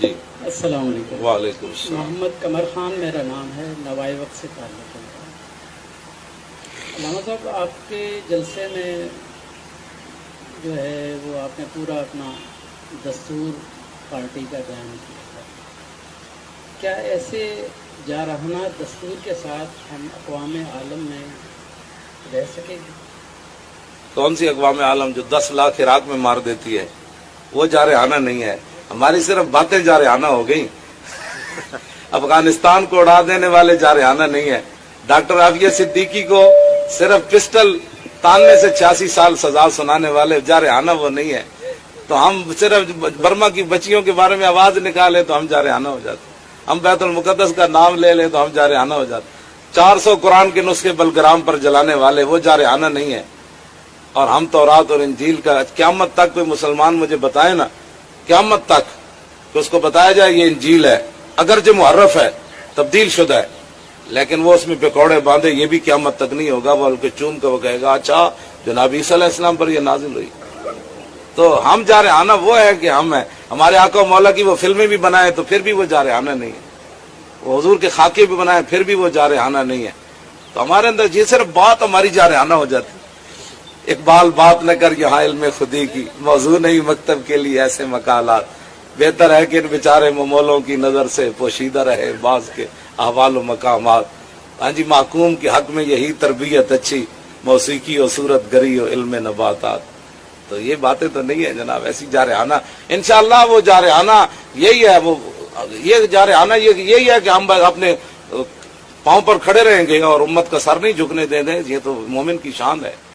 جی السلام علیکم۔ وعلیکم السلام۔ محمد قمر خان میرا نام ہے، نوائی وقت سے تعلق ہے۔ علامہ صاحب، آپ کے جلسے میں جو ہے وہ آپ نے پورا اپنا دستور پارٹی کا بیان کیا تھا۔ کیا ایسے جارحانہ دستور کے ساتھ ہم اقوام عالم میں رہ سکیں گے؟ کون سی اقوام عالم جو 10 لاکھ عراق میں مار دیتی ہے؟ وہ جارحانہ نہیں ہے، ہماری صرف باتیں جارحانہ ہو گئی۔ افغانستان کو اڑا دینے والے جارحانہ نہیں ہے۔ ڈاکٹر عافیہ صدیقی کو صرف پسٹل تاننے سے 86 سال سزا سنانے والے جارحانہ وہ نہیں ہے۔ تو ہم صرف برما کی بچیوں کے بارے میں آواز نکالے تو ہم جارحانہ ہو جاتے، ہم بیت المقدس کا نام لے لیں تو ہم جارحانہ ہو جاتے۔ 400 قرآن کے نسخے بلگرام پر جلانے والے وہ جارحانہ نہیں ہے۔ اور ہم تورات اور انجیل کا قیامت تک کوئی مسلمان مجھے بتائے نا، قیامت تک کہ اس کو بتایا جائے یہ انجیل ہے، اگرچہ محرف ہے، تبدیل شدہ ہے، لیکن وہ اس میں پکوڑے باندھے، یہ بھی قیامت تک نہیں ہوگا۔ وہ بلکہ چوم کر وہ کہے گا اچھا جناب عیسیٰ علیہ السلام پر یہ نازل ہوئی۔ تو ہم جارحانہ وہ ہے کہ ہم ہیں، ہمارے آقا و مولا کی وہ فلمیں بھی بنائے تو پھر بھی وہ جارحانہ نہیں ہے، وہ حضور کے خاکے بھی بنائے پھر بھی وہ جارحانہ نہیں ہے۔ تو ہمارے اندر یہ صرف بات ہماری جارحانہ ہو جاتی۔ اقبال بات نہ کر یہاں علم خودی کی، موضوع نہیں مکتب کے لیے ایسے مقالات، بہتر ہے کہ ان بیچارے ممولوں کی نظر سے پوشیدہ رہے بعض کے احوال و مقامات۔ ہاں جی، محکوم کے حق میں یہی تربیت اچھی، موسیقی و صورت گری و علم نباتات۔ تو یہ باتیں تو نہیں ہے جناب ایسی جارحانہ۔ انشاءاللہ وہ جارحانہ یہی ہے، وہ یہ جارحانہ یہی ہے کہ ہم اپنے پاؤں پر کھڑے رہیں گے اور امت کا سر نہیں جھکنے دیں گے۔ یہ تو مومن کی شان ہے۔